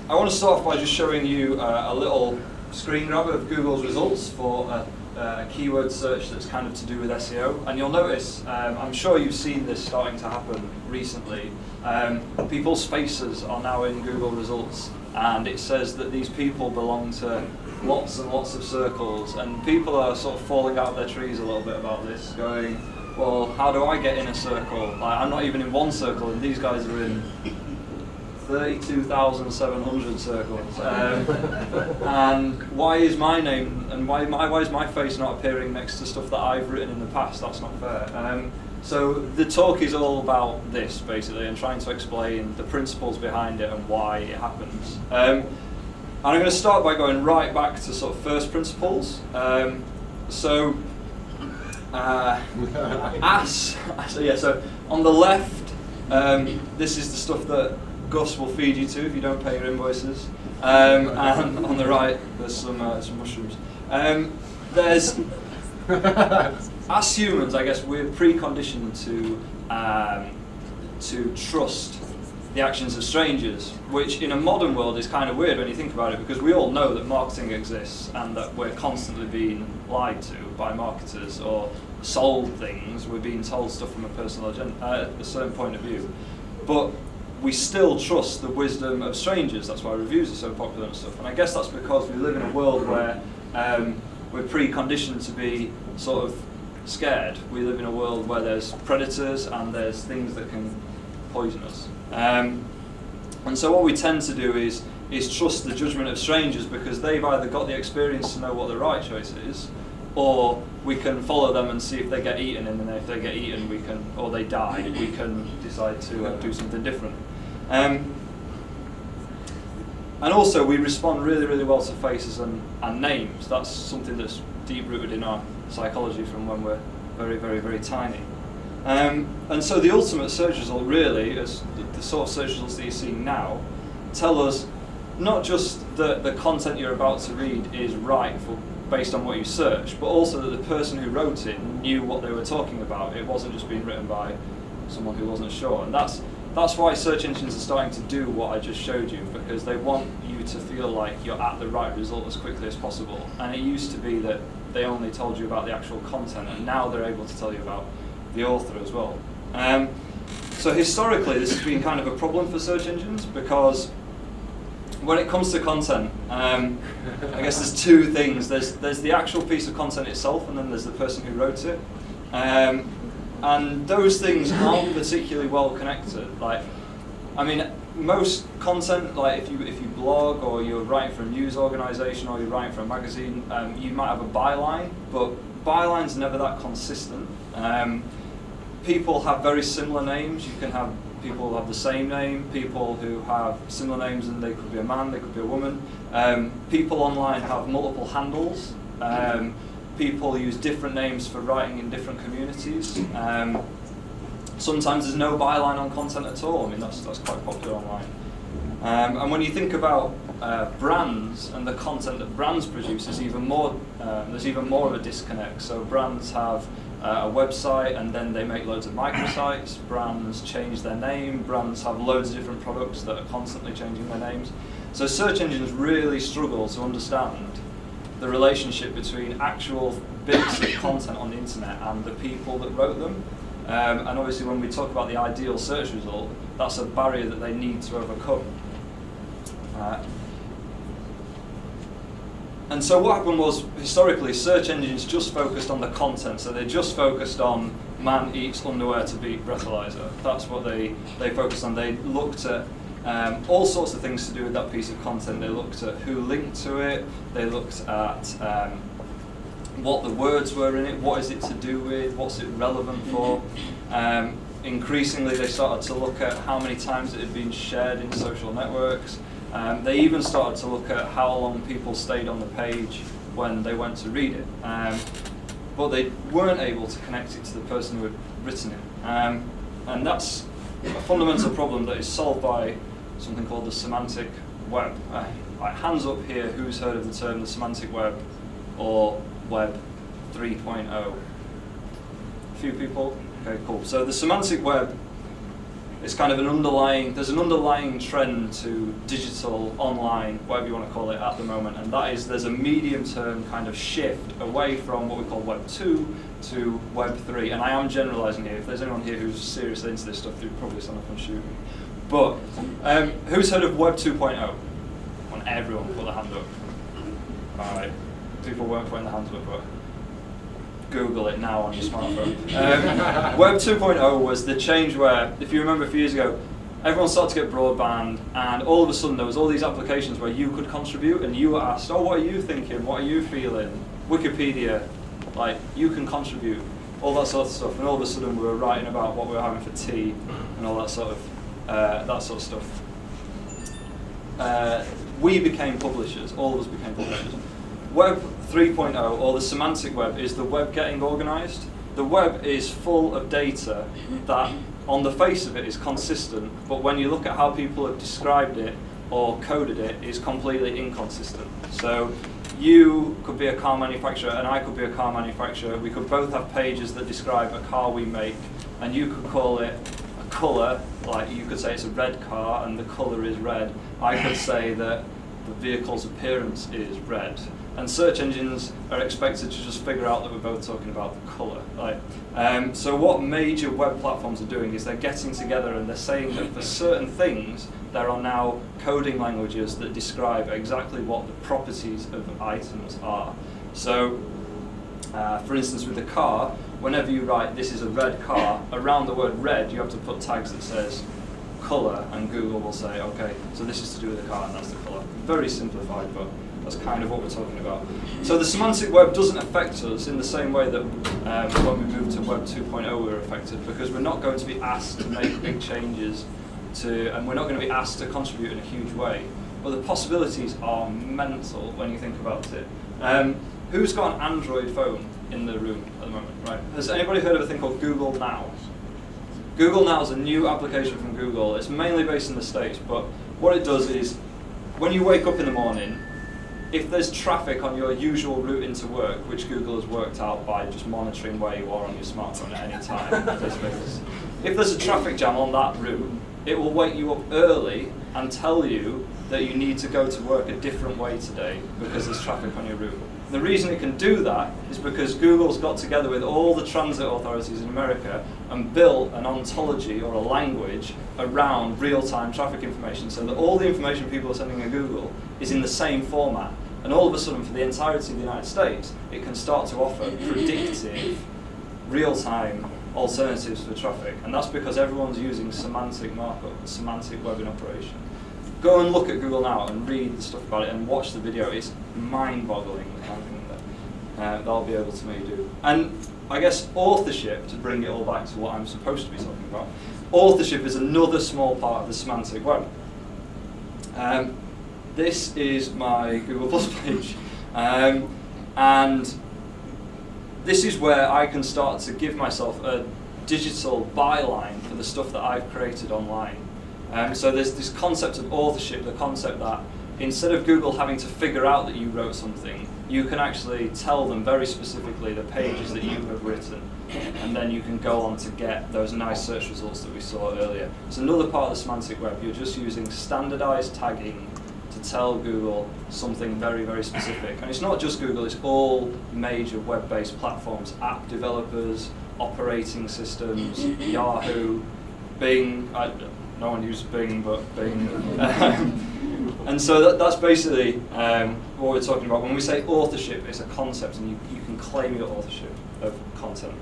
I want to start off by just showing you a little screen grab of Google's results for a keyword search that's kind of to do with SEO. And you'll notice, I'm sure you've seen this starting to happen recently, people's faces are now in Google results, and it says that these people belong to lots and lots of circles, and people are sort of falling out of their trees a little bit about this, going, well, how do I get in a circle? Like, I'm not even in one circle, and these guys are in 32,700 circles. And why is my name and why is my face not appearing next to stuff that I've written in the past? That's not fair. So the talk is all about this, basically, and trying to explain the principles behind it and why it happens. And I'm going to start by going right back to sort of first principles. So on the left, this is the stuff that Gus will feed you to if you don't pay your invoices. And on the right, there's some mushrooms. As humans, I guess we're preconditioned to trust the actions of strangers, which in a modern world is kind of weird when you think about it, because we all know that marketing exists and that we're constantly being lied to by marketers or sold things. We're being told stuff from a personal agenda, a certain point of view. But we still trust the wisdom of strangers. That's why reviews are so popular and stuff. And I guess that's because we live in a world where we're preconditioned to be sort of scared. We live in a world where there's predators and there's things that can poison us. And so what we tend to do is trust the judgment of strangers, because they've either got the experience to know what the right choice is, or we can follow them and see if they get eaten, and then if they get eaten, or they die, we can decide to do something different. And also, we respond really, really well to faces and names. That's something that's deep-rooted in our psychology from when we're very, very, very tiny. And so the ultimate search result really, as the sort of search results that you're seeing now, tell us not just that the content you're about to read is right based on what you search, but also that the person who wrote it knew what they were talking about. It wasn't just being written by someone who wasn't sure. And that's why search engines are starting to do what I just showed you, because they want you to feel like you're at the right result as quickly as possible. And it used to be that they only told you about the actual content, and now they're able to tell you about the author as well. So historically, this has been kind of a problem for search engines, because when it comes to content, I guess there's two things. There's the actual piece of content itself, and then there's the person who wrote it. And those things aren't particularly well connected. Like, I mean, most content, like if you blog or you're writing for a news organization or you're writing for a magazine, you might have a byline, but byline's never that consistent. People have very similar names. You can have people who have the same name, people who have similar names, and they could be a man, they could be a woman. People online have multiple handles. People use different names for writing in different communities. Sometimes there's no byline on content at all. I mean, that's quite popular online. And when you think about brands and the content that brands produce, there's even more of a disconnect. So brands have a website, and then they make loads of microsites. Brands change their name. Brands have loads of different products that are constantly changing their names. So search engines really struggle to understand the relationship between actual bits of content on the internet and the people that wrote them. And obviously, when we talk about the ideal search result, that's a barrier that they need to overcome. And so what happened was, historically, search engines just focused on the content. So they just focused on man eats underwear to beat breathalyzer. That's what they focused on. They looked at all sorts of things to do with that piece of content. They looked at who linked to it. They looked at what the words were in it. What is it to do with? What's it relevant for? Increasingly, they started to look at how many times it had been shared in social networks. They even started to look at how long people stayed on the page when they went to read it. But they weren't able to connect it to the person who had written it. And that's a fundamental problem that is solved by something called the semantic web. Like, hands up here, who's heard of the term the semantic web or web 3.0? A few people? Okay, cool. So the semantic web it's kind of there's an underlying trend to digital, online, whatever you want to call it at the moment, and that is there's a medium-term kind of shift away from what we call Web 2 to Web 3, and I am generalising here. If there's anyone here who's seriously into this stuff, they'd probably stand up and shoot me. But who's heard of Web 2.0? I want everyone to put their hand up. Alright, people weren't putting their hands up, but Google it now on your smartphone. Web 2.0 was the change where, if you remember a few years ago, everyone started to get broadband, and all of a sudden there was all these applications where you could contribute, and you were asked, oh, what are you thinking? What are you feeling? Wikipedia, like, you can contribute, all that sort of stuff, and all of a sudden we were writing about what we were having for tea, and all that sort of stuff. We became publishers, all of us became publishers. Web 3.0, or the semantic web, is the web getting organized. The web is full of data that, on the face of it, is consistent, but when you look at how people have described it or coded it, is completely inconsistent. So you could be a car manufacturer and I could be a car manufacturer. We could both have pages that describe a car we make, and you could call it a colour, like you could say it's a red car and the colour is red. I could say that the vehicle's appearance is red. And search engines are expected to just figure out that we're both talking about the colour. Right? So what major web platforms are doing is they're getting together and they're saying that for certain things, there are now coding languages that describe exactly what the properties of items are. So, for instance, with the car, whenever you write, this is a red car, around the word red, you have to put tags that says colour, and Google will say, okay, so this is to do with the car, and that's the colour. Very simplified, but that's kind of what we're talking about. So the semantic web doesn't affect us in the same way that when we move to Web 2.0 we're affected, because we're not going to be asked to make big changes and we're not going to be asked to contribute in a huge way. But the possibilities are mental when you think about it. Who's got an Android phone in the room at the moment? Right. Has anybody heard of a thing called Google Now? Google Now is a new application from Google. It's mainly based in the States, but what it does is, when you wake up in the morning, if there's traffic on your usual route into work, which Google has worked out by just monitoring where you are on your smartphone at any time, if there's a traffic jam on that route, it will wake you up early and tell you that you need to go to work a different way today because there's traffic on your route. The reason it can do that is because Google's got together with all the transit authorities in America and built an ontology or a language around real-time traffic information, so that all the information people are sending to Google is in the same format. And all of a sudden, for the entirety of the United States, it can start to offer predictive, real-time alternatives for traffic. And that's because everyone's using semantic markup, semantic web in operation. Go and look at Google Now and read the stuff about it and watch the video. It's mind-boggling the kind of thing that they'll be able to make do. And I guess authorship, to bring it all back to what I'm supposed to be talking about, authorship is another small part of the semantic web. This is my Google Plus page, and this is where I can start to give myself a digital byline for the stuff that I've created online. So there's this concept of authorship, the concept that instead of Google having to figure out that you wrote something, you can actually tell them very specifically the pages that you have written, and then you can go on to get those nice search results that we saw earlier. It's another part of the semantic web. You're just using standardized tagging to tell Google something very, very specific. And it's not just Google, it's all major web-based platforms, app developers, operating systems, Yahoo, Bing. No one uses Bing, but Bing. And so that's basically what we're talking about. When we say authorship, it's a concept, and you can claim your authorship of content.